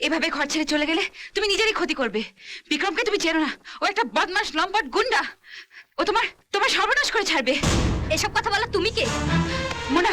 এভাবে ঘর ছেড়ে চলে গেলে তুমি নিজেরই ক্ষতি করবে। বিক্রমকে তুমি চেনো না, ও একটা বদমাশ লম্পট গুন্ডা। ও তোমার তোমার সর্বনাশ করে ছাড়বে। এসব কথা বলা তুমি কে? মোনা,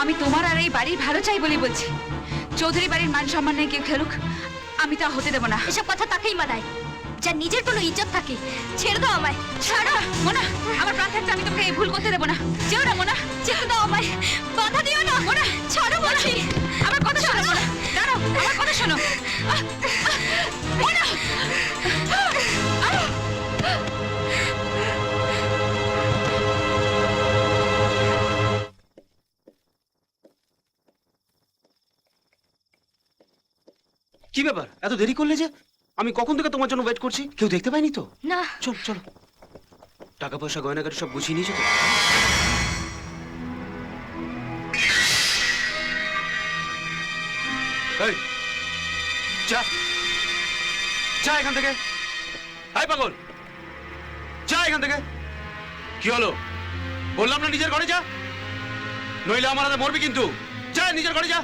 আমি তোমার আর এই বাড়ির ভালো চাই বলে বলছি। চৌধুরী বাড়ির মান সম্মান নিয়ে কেউ খেলুক, আমি তা হতে দেব না। এসব কথা তাকেই মানায় যার নিজের কোনো ইজ্জত থাকে। ছেড়ে দাও আমায়। ছাড়ো মোনা, আমার প্রাণ থাকতে আমি তোমাকে এই ভুল করতে দেব না। যেও না মোনা, ছেড়ে দাও আমায়, বাধা দিও না। মোনা ছাড়ো বলছি। আমার কথা শোনো মোনা, দাঁড়াও, আমার কথা শোনো। মোনা, কি ব্যাপার, এত দেরি করলে যে? আমি কখন থেকে তোমার জন্য ওয়েট করছি, কেউ দেখতে পাইনি তো? না। চলো চলো, টাকা পয়সা গয়নাগাড়ি সব গুছিয়ে নিয়েছো তো? এই, যা যা এখান থেকে। হাই পাগল, যা এখান থেকে। কি হলো? বললাম না নিজের ঘরে যা, নইলে আমার হাতে মরবি কিন্তু। যা নিজের ঘরে যা।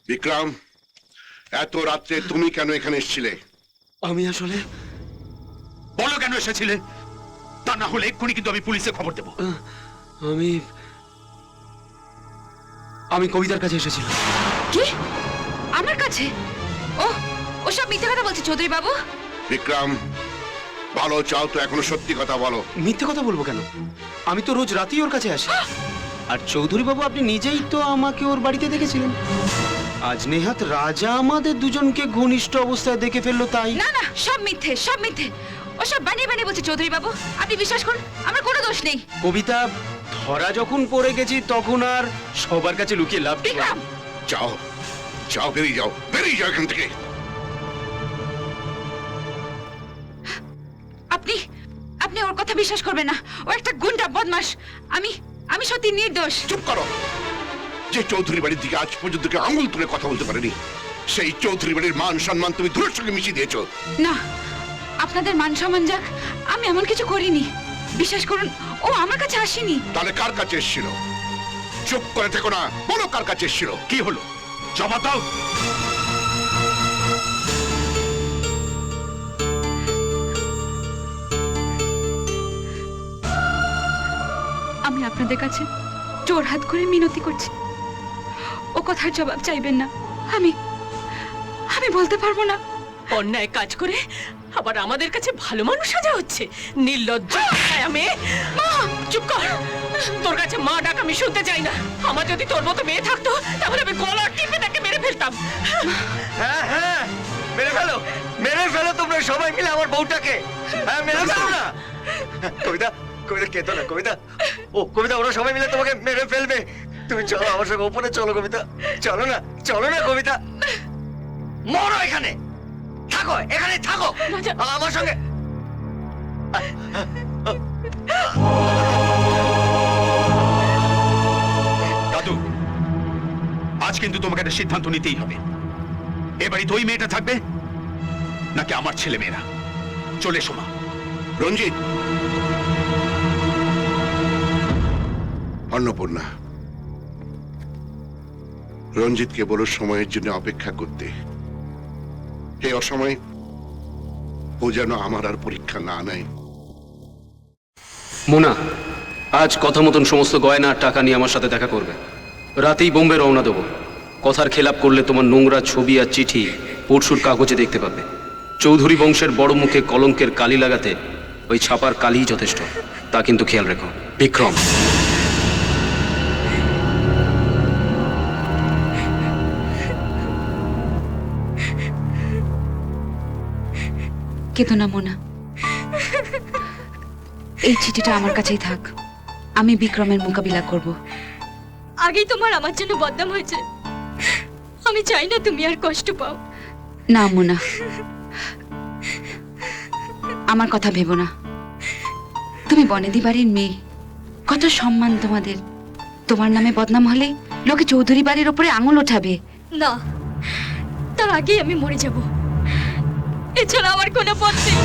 বিক্রম, এত রাত্রে তুমি কেন এখানে এসেছিলে? আমি আসলে, বলো কেন এসেছিলে, তা না হলে এক্ষুনি কিন্তু আমি পুলিশে খবর দেবো। আমি আমি কবিতার কাছে এসেছিলাম। কি? আমার কাছে? ও ওসব মিথ্যে কথা বলছে চৌধুরী বাবু। বিক্রম, ভালো চাও তো এখনো সত্যি কথা বলো। মিথ্যে কথা বলবো কেন? আমি তো রোজ রাতেই ওর কাছে আসি। আর চৌধুরী বাবু, আপনি নিজেই তো আমাকে ওর বাড়িতে দেখেছিলেন। আজ নেহাত রাজা আমাদের দুজনকে ঘনিষ্ঠ অবস্থায় দেখে ফেললো তাই। না না, সব মিথ্যে, সব মিথ্যে। ওসব বানিয়ে বানিয়ে বলছে চৌধুরী বাবু, আপনি বিশ্বাস করুন, আমার কোনো দোষ নেই। কবিতা, ধরা যখন পড়ে গেছি তখন আর সবার কাছে লুকিয়ে লাভ কি? বিক্রম, যাও যাও, বেরিয়ে যাও, বেরিয়ে যাও এখান থেকে। আপনি আপনি ওর কথা বিশ্বাস করবেন না। ও একটা গুন্ডা, বদমাশ। আমি আমি সত্যি নির্দোষ। চুপ করো। যে চৌধুরী বাড়ির দিকে আজ পর্যন্ত কেউ আঙুল তুলে কথা বলতে পারেনি, সেই চৌধুরী বাড়ির মান সম্মান তুমি দূরের সঙ্গে মিশিয়ে দিয়েছো। না, আপনাদের মান সম্মান যাক, আমি এমন কিছু করিনি। বিশ্বাস করুন, ও আমার কাছে আসেনি। তাহলে কার কাছে এসেছিল? চুপ করে থেকো না, বলো কার কাছে এসেছিল। কি হলো, জবাব দাও। আমি আপনাদের কাছে জোর হাত করে মিনতি করছি, ও কথার জবাব চাইবেন না। আমি আমি বলতে পারবো না। অন্যায় কাজ করে আবার আমাদের কাছে ভালো মানুষ সাজা হচ্ছে। নির্লজ্জ মেয়ে। মা, চুপ কর। তোর কাছে মা ডাক আমি শুনতে চাই না। আমার যদি তোর মতো মেয়ে থাকতো তাহলে আমি গলা টিপে তাকে মেরে ফেলতাম। হ্যাঁ হ্যাঁ, মেরে ফেলো, মেরে ফেলো তোমরা সবাই মিলে আমার বউটাকে। হ্যাঁ, মেরে ফেলো না। কবিতা কবিতা কেতো না কবিতা। ও কবিতা, ওরা সবাই মিলে তোমাকে মেরে ফেলবে। তুমি চলো আমার সঙ্গে উপরে, চলো কবিতা, চলো না কবিতা। মরো এখানে, থাকো এখানে থাকো রাজা। আমার সঙ্গে। দাদু, আজ কিন্তু তোমাকে একটা সিদ্ধান্ত নিতেই হবে। এ বাড়িতে ওই মেয়েটা থাকবে নাকি আমার ছেলে মেয়েরা? চলে এসো মা। রঞ্জিত, অন্নপূর্ণা, রঞ্জিতকে বলো সময়ের জন্য অপেক্ষা করতে। এই অসময়ে ও যেন আমার আর পরীক্ষা না নেয়। মোনা, আজ কথা মতন সমস্ত গয়না আর টাকা নিয়ে আমার সাথে দেখা করবে। রাতেই বোম্বে রওনা দেবো। কথার খেলাপ করলে তোমার নোংরা ছবি আর চিঠি পরশুর কাগজে দেখতে পাবে। চৌধুরী বংশের বড় মুখে কলঙ্কের কালি লাগাতে ওই ছাপার কালিই যথেষ্ট, তা কিন্তু খেয়াল রেখো। বিক্রম। কেঁদো না মোনা, এই চিঠিটা আমার কাছেই থাক। আমি বিক্রমের মোকাবিলা করব। আগেই তোমার আমার জন্য বদনাম হয়েছে, আমি চাই না তুমি আর কষ্ট পাও। না মোনা, আমার কথা ভেবো না। তুমি বনেদি বাড়ির মেয়ে, কত সম্মান তোমাদের। তোমার নামে বদনাম হলে লোকে চৌধুরী বাড়ির ওপরে আঙুল ওঠাবে। না, তার আগেই আমি মরে যাব, এছাড়া আমার কোনো পথ নেই।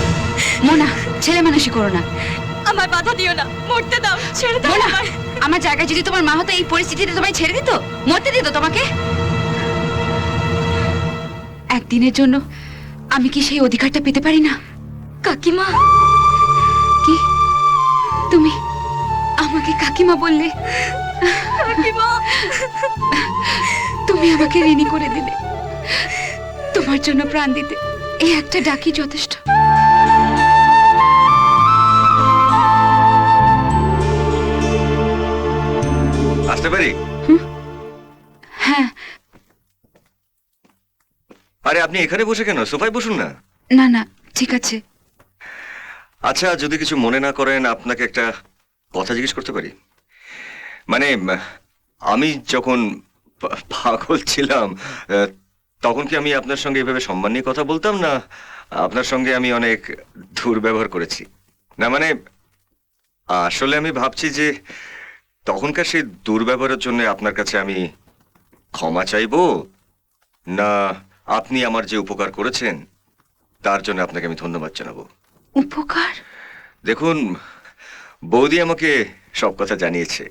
মোনা, ছেলে মানুষই করো না। আমার বাধা দিও না, মরতে দাও, ছেড়ে দাও মোনা, আমায়। আমার জায়গায় যদি তোমার মা হতো এই পরিস্থিতিতে তোমায় ছেড়ে দিত, মরতে দিত তোমাকে? একদিনের জন্য আমি কি সেই অধিকারটা পেতে পারি না? কাকিমা, কি তুমি আমাকে কাকিমা বললে? কাকিমা, তুমি আমাকে ঋণী করে দিলে। তোমার জন্য প্রাণ দিতে এই একটা ডাকি যথেষ্ট। আসতে পারি? হ্যাঁ। আরে আপনি এখানে বসে কেন? সোফায় বসুন না। না না, ঠিক আছে। আচ্ছা, যদি কিছু মনে না করেন, আপনাকে একটা কথা জিজ্ঞেস করতে পারি? মানে আমি যখন পাগল ছিলাম, তখন কি আমি আপনার সঙ্গে এভাবে সম্মান নিয়ে কথা বলতাম, না আপনার সঙ্গে আমি অনেক দুর্ব্যবহার করেছি? না মানে আসলে আমি ভাবছি যে তখনকার সেই দুর্ব্যবহারের জন্য আপনার কাছে আমি ক্ষমা চাইবো, না আপনি আমার যে উপকার করেছেন তার জন্য আপনাকে আমি ধন্যবাদ জানাবো। উপকার? দেখুন, বৌদি আমাকে সব কথা জানিয়েছে।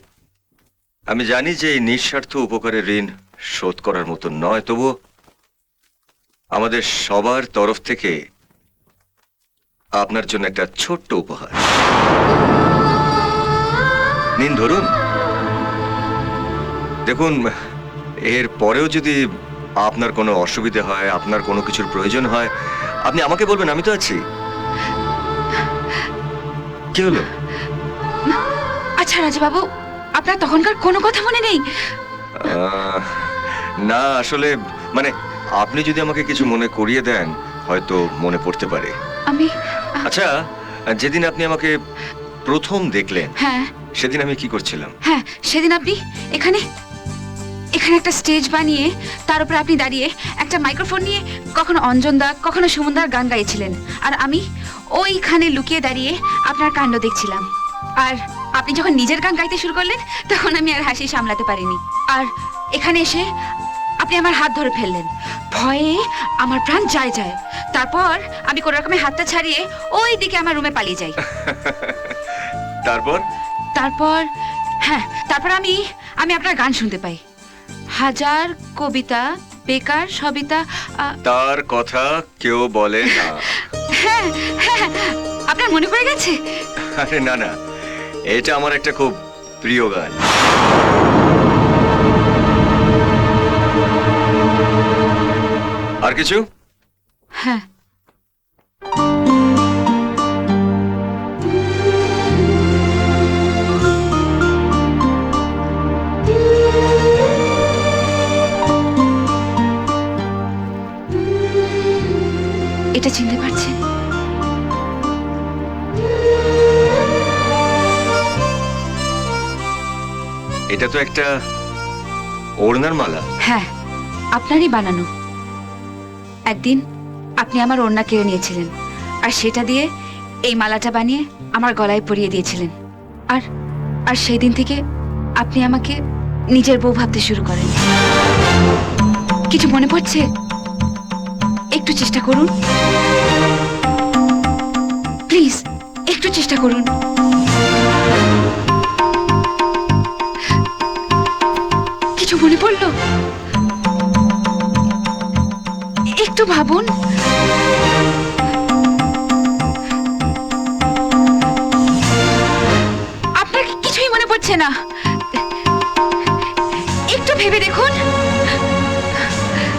আমি জানি যে এই নিঃস্বার্থ উপকারের ঋণ শোধ করার মতো নয়, তবু আমাদের সবার তরফ থেকে আপনার জন্য একটা ছোট্ট উপহার। নিন, ধরুন। দেখুন, এর পরেও যদি আপনার কোনো অসুবিধা হয়, আপনার কোনো কিছুর প্রয়োজন হয়, আপনি আমাকে বলবেন, আমি তো আছি। কি হলো? আচ্ছা রাজবাবু, আপনার তখনকার কোনো কথা মনে নেই? না, আসলে মানে আপনি যদি আমাকে কিছু মনে করিয়ে দেন, হয়তো মনে পড়তে পারে। আমি আচ্ছা, যেদিন আপনি আমাকে প্রথম দেখলেন, হ্যাঁ সেদিন আমি কি করছিলাম? হ্যাঁ, সেদিন আপনি এখানে এখানে একটা স্টেজ বানিয়ে তার উপরে আপনি দাঁড়িয়ে একটা মাইক্রোফোন নিয়ে কখনো অঞ্জনদা কখনো সুমনদার গান গাইছিলেন, আর আমি ওইখানে লুকিয়ে দাঁড়িয়ে আপনার কাণ্ড দেখছিলাম। আর আপনি যখন নিজের গান গাইতে শুরু করলেন, তখন আমি আর হাসি সামলাতে পারিনি। আর এখানে এসে আপনি আমার হাত ধরে ফেললেন। ভয়ে আমার প্রাণ যায় যায়। তারপর আমি কোনো রকমের হাতটা ছাড়িয়ে ওই দিকে আমার রুমে পালিয়ে যাই। তারপর তারপর আমি আপনার গান শুনতে পাই। হাজার কবিতা বেকার সবিতা। তার কথা কেউ বলে না। হ্যাঁ হ্যাঁ, আপনার মনে পড়ে গেছে? আরে না না, এটা আমার একটা খুব প্রিয় গান। আর কিছু? হ্যাঁ, এটা চিনতে পারছেন? এটা তো একটা ওড়নার মালা। হ্যাঁ, আপনারই বানানো। একদিন আপনি আমার ওড়না কেড়ে নিয়েছিলেন, আর সেটা দিয়ে এই মালাটা বানিয়ে আমার গলায় পরিয়ে দিয়েছিলেন। আর আর সেই দিন থেকে আপনি আমাকে নিজের বউ ভাবতে শুরু করেন। কিছু মনে পড়ছে? একটু চেষ্টা করুন প্লিজ, একটু চেষ্টা করুন। কিছু মনে পড়লো? একটু ভাবুন। আপনার কি কিছুই মনে পড়ছে না? একটু ভেবে দেখুন।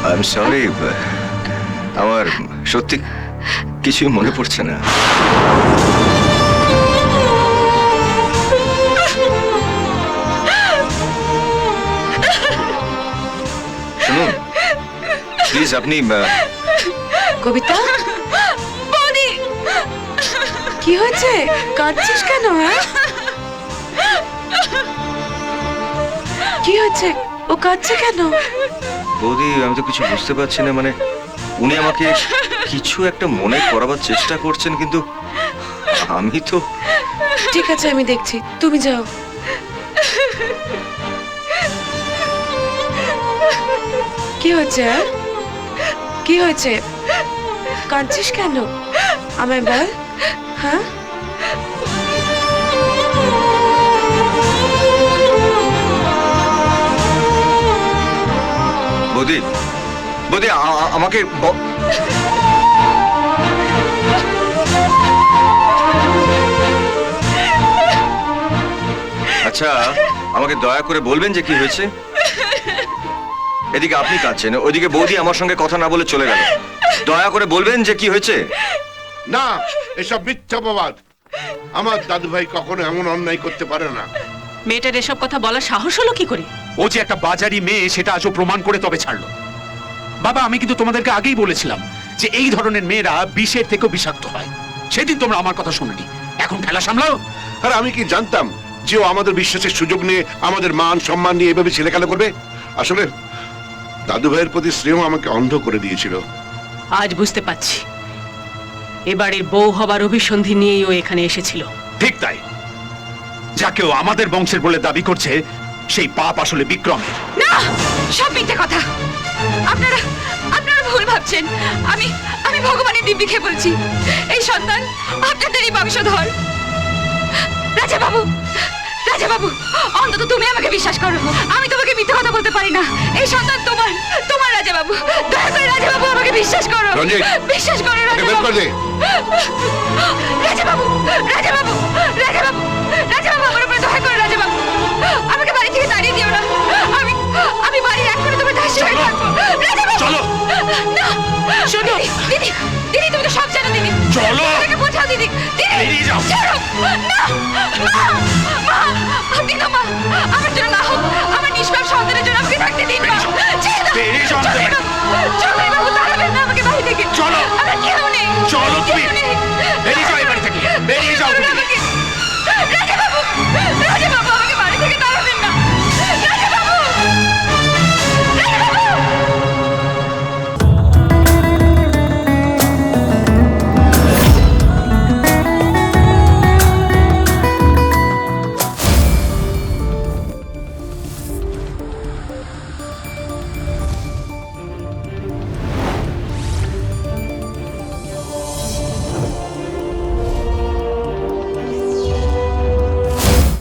আই এম সরি, আমার সত্যি কিছুই মনে পড়ছে না। শুনুন প্লিজ, আপনি কবিতা, কি হয়েছে? কাঁদছিস কেন? কি হয়েছে? ও কাঁদছে কেন? বৌদি, আমি তো কিছু বুঝতে পারছি না। মানে উনি আমাকে কিছু একটা মনে করাবার চেষ্টা করছেন, কিন্তু আমি তো... ঠিক আছে, আমি দেখছি, তুমি যাও। কি হয়েছে? কি হয়েছে? কাঁদছিস কেন? আমায় বল। হ্যাঁ, বৌদি, বৌদি আমাকে আচ্ছা, আমাকে দয়া করে বলবেন যে কি হয়েছে? এদিকে আপনি কাঁদছেন, ওইদিকে বৌদি আমার সঙ্গে কথা না বলে চলে গেল। দয়া করে বলবেন যে কি হয়েছে? না, এসব মিথ্যাবাদ। আমার দাদু ভাই কখনো এমন অন্যায় করতে পারে না। মেয়েটার এসব কথা বলার সাহস হলো কি করে? ও যে একটা বাজারি মেয়ে সেটা আজও প্রমাণ করে তবে ছাড়লো। বাবা, আমি কিন্তু তোমাদেরকে আগেই বলেছিলাম যে এই ধরনের মেয়েরা বিষের থেকেও বিষাক্ত হয়। সেদিন তোমরা আমার কথা শুনোনি। এখন খেলা সামলাও। আর আমি কি জানতাম যে ও আমাদের বিশ্বাসের সুযোগ নিয়ে আমাদের মান সম্মান নিয়ে এভাবে ছেলেখেলা করবে? আসলে দাদু ভাইয়ের প্রতি স্নেহ আমাকে অন্ধ করে দিয়েছিল। আজ বুঝতে পারছি, এবারের বউ হবার অভিসন্ধি নিয়েই ও এখানে এসেছিল। ঠিক তাই, যাকেও আমাদের বংশের বলে দাবি করছে সেই পাপ আসলে বিক্রমের। না, সব মিথ্যে কথা। আপনারা আপনারা ভুল ভাবছেন। আমি আমি ভগবানের দিব্যি খেয়ে বলছি, এই সন্তান আপনাদেরই বংশধর। রাজা বাবু, রাজা বাবু, অন্তত তুমি আমাকে বিশ্বাস করো। আমি তোমাকে মিথ্যে কথা বলতে পারি না। এই সন্তান তোমার, তোমার রাজা বাবু। দয়া করে রাজা বাবু আমাকে বিশ্বাস করো। রঞ্জিত, বিশ্বাস করো ওকে রাজা বের বাবু। করে দে। রাজা বাবু, রাজা বাবু, রাজা বাবু, রাজা বাবু, আমার উপরে দয়া করো রাজা বাবু। আমাকে বাড়ি থেকে তাড়িয়ে দিও না। আমি আমি বাড়ির এক করে তোমার দাসী হয়ে থাকবো। রাজা বাবু, চলো। না, শোনো দিদি, দিদি তুমি তো সব জানো দিদি। চলো। আমাকে বোঝাও দিদি। দিদি, বেরিয়ে যাও। ছাড়ো। না, মা, মা, আপনি না মা, আমার জন্য না হোক, আমার নিষ্পাপ সন্তানের জন্য আমাকে থাকতে দিন মা। ছেড়ে দাও। বেরিয়ে যাও। চলো বাবু, চলো বাবু, তাড়াবেন না